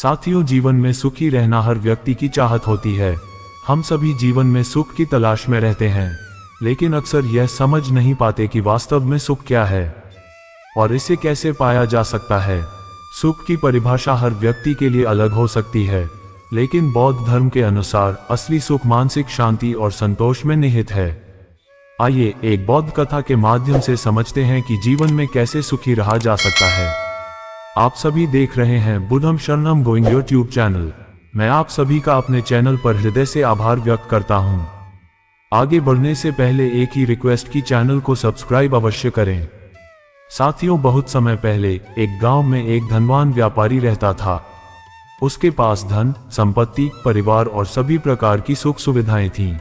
साथियों, जीवन में सुखी रहना हर व्यक्ति की चाहत होती है। हम सभी जीवन में सुख की तलाश में रहते हैं, लेकिन अक्सर यह समझ नहीं पाते कि वास्तव में सुख क्या है और इसे कैसे पाया जा सकता है। सुख की परिभाषा हर व्यक्ति के लिए अलग हो सकती है, लेकिन बौद्ध धर्म के अनुसार असली सुख मानसिक शांति और संतोष में निहित है। आइए एक बौद्ध कथा के माध्यम से समझते हैं कि जीवन में कैसे सुखी रहा जा सकता है। आप सभी देख रहे हैं बुद्धम शरणम गोइंग यूट्यूब चैनल। मैं आप सभी का अपने चैनल पर हृदय से आभार व्यक्त करता हूं। आगे बढ़ने से पहले एक ही रिक्वेस्ट कि चैनल को सब्सक्राइब अवश्य करें। साथियों, बहुत समय पहले एक गांव में एक धनवान व्यापारी रहता था। उसके पास धन, संपत्ति, परिवार और सभी प्रकार की सुख सुविधाएं थीं।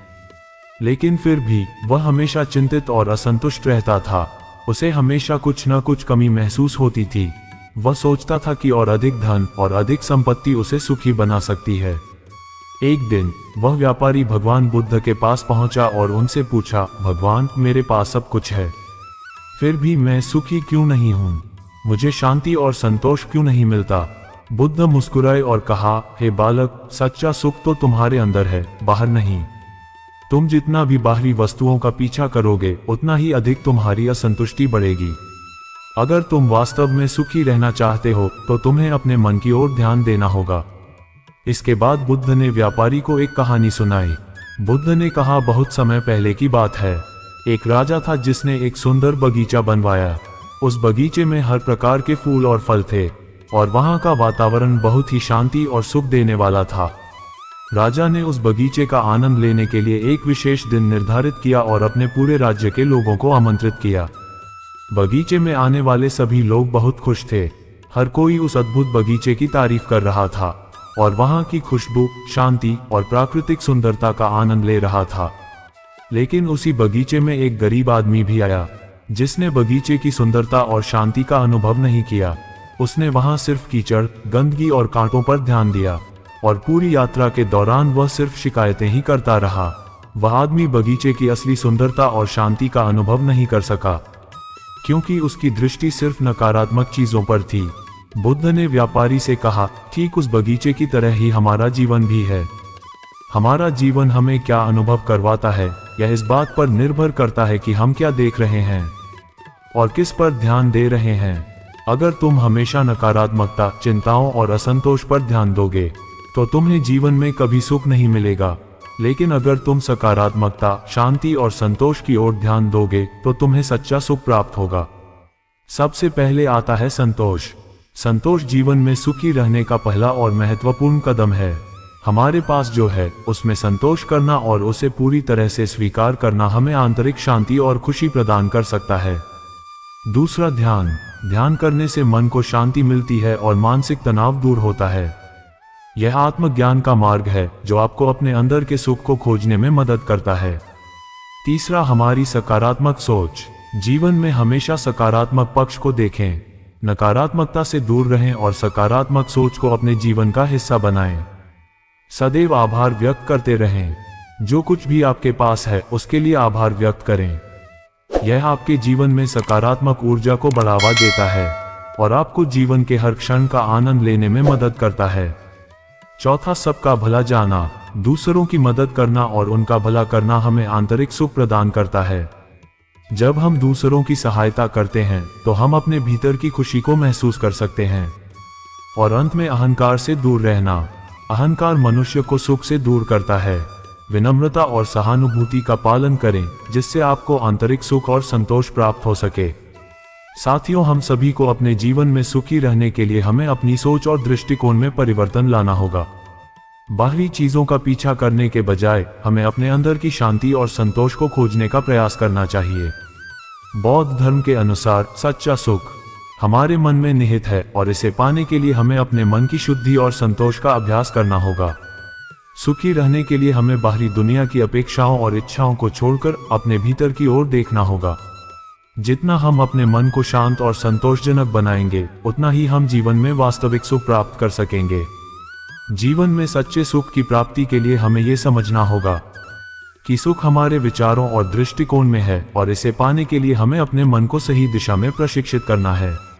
लेकिन फिर भी वह हमेशा चिंतित और असंतुष्ट रहता था। उसे हमेशा कुछ न कुछ कमी महसूस होती थी। वह सोचता था कि और अधिक धन और अधिक संपत्ति उसे सुखी बना सकती है। एक दिन वह व्यापारी भगवान बुद्ध के पास पहुंचा और उनसे पूछा, भगवान, मेरे पास सब कुछ है, फिर भी मैं सुखी क्यों नहीं हूं? मुझे शांति और संतोष क्यों नहीं मिलता? बुद्ध मुस्कुराए और कहा, हे बालक, सच्चा सुख तो तुम्हारे अंदर है, बाहर नहीं। तुम जितना भी बाहरी वस्तुओं का पीछा करोगे, उतना ही अधिक तुम्हारी असंतुष्टि बढ़ेगी। अगर तुम वास्तव में सुखी रहना चाहते हो तो तुम्हें अपने मन की ओर ध्यान देना होगा। इसके बाद बुद्ध ने व्यापारी को एक कहानी सुनाई। बुद्ध ने कहा, बहुत समय पहले की बात है। एक राजा था जिसने एक सुंदर बगीचा बनवाया। उस बगीचे में हर प्रकार के फूल और फल थे और वहां का वातावरण बहुत ही शांति और सुख देने वाला था। राजा ने उस बगीचे का आनंद लेने के लिए एक विशेष दिन निर्धारित किया और अपने पूरे राज्य के लोगों को आमंत्रित किया। बगीचे में आने वाले सभी लोग बहुत खुश थे। हर कोई उस अद्भुत बगीचे की तारीफ कर रहा था और वहां की खुशबू, शांति और प्राकृतिक सुंदरता का आनंद ले रहा था। लेकिन उसी बगीचे में एक गरीब आदमी भी आया, जिसने बगीचे की सुंदरता और शांति का अनुभव नहीं किया। उसने वहां सिर्फ कीचड़, गंदगी और कांटों पर ध्यान दिया और पूरी यात्रा के दौरान वह सिर्फ शिकायतें ही करता रहा। वह आदमी बगीचे की असली सुंदरता और शांति का अनुभव नहीं कर सका, क्योंकि उसकी दृष्टि सिर्फ नकारात्मक चीजों पर थी। बुद्ध ने व्यापारी से कहा, ठीक उस बगीचे की तरह ही हमारा जीवन भी है। हमारा जीवन हमें क्या अनुभव करवाता है, यह इस बात पर निर्भर करता है कि हम क्या देख रहे हैं और किस पर ध्यान दे रहे हैं। अगर तुम हमेशा नकारात्मकता, चिंताओं और असंतोष पर ध्यान दोगे तो तुम्हें जीवन में कभी सुख नहीं मिलेगा। लेकिन अगर तुम सकारात्मकता, शांति और संतोष की ओर ध्यान दोगे तो तुम्हें सच्चा सुख प्राप्त होगा। सबसे पहले आता है संतोष। संतोष जीवन में सुखी रहने का पहला और महत्वपूर्ण कदम है। हमारे पास जो है उसमें संतोष करना और उसे पूरी तरह से स्वीकार करना हमें आंतरिक शांति और खुशी प्रदान कर सकता है। दूसरा, ध्यान। ध्यान करने से मन को शांति मिलती है और मानसिक तनाव दूर होता है। यह आत्मज्ञान का मार्ग है जो आपको अपने अंदर के सुख को खोजने में मदद करता है। तीसरा, हमारी सकारात्मक सोच। जीवन में हमेशा सकारात्मक पक्ष को देखें, नकारात्मकता से दूर रहें और सकारात्मक सोच को अपने जीवन का हिस्सा बनाएं। सदैव आभार व्यक्त करते रहें। जो कुछ भी आपके पास है उसके लिए आभार व्यक्त करें। यह आपके जीवन में सकारात्मक ऊर्जा को बढ़ावा देता है और आपको जीवन के हर क्षण का आनंद लेने में मदद करता है। चौथा, सबका भला जाना। दूसरों की मदद करना और उनका भला करना हमें आंतरिक सुख प्रदान करता है। जब हम दूसरों की सहायता करते हैं तो हम अपने भीतर की खुशी को महसूस कर सकते हैं। और अंत में, अहंकार से दूर रहना। अहंकार मनुष्य को सुख से दूर करता है। विनम्रता और सहानुभूति का पालन करें, जिससे आपको आंतरिक सुख और संतोष प्राप्त हो सके। साथियों, हम सभी को अपने जीवन में सुखी रहने के लिए हमें अपनी सोच और दृष्टिकोण में परिवर्तन लाना होगा। बाहरी चीजों का पीछा करने के बजाय हमें अपने अंदर की शांति और संतोष को खोजने का प्रयास करना चाहिए। बौद्ध धर्म के अनुसार सच्चा सुख हमारे मन में निहित है और इसे पाने के लिए हमें अपने मन की शुद्धि और संतोष का अभ्यास करना होगा। सुखी रहने के लिए हमें बाहरी दुनिया की अपेक्षाओं और इच्छाओं को छोड़कर अपने भीतर की ओर देखना होगा। जितना हम अपने मन को शांत और संतोषजनक बनाएंगे, उतना ही हम जीवन में वास्तविक सुख प्राप्त कर सकेंगे। जीवन में सच्चे सुख की प्राप्ति के लिए हमें ये समझना होगा कि सुख हमारे विचारों और दृष्टिकोण में है और इसे पाने के लिए हमें अपने मन को सही दिशा में प्रशिक्षित करना है।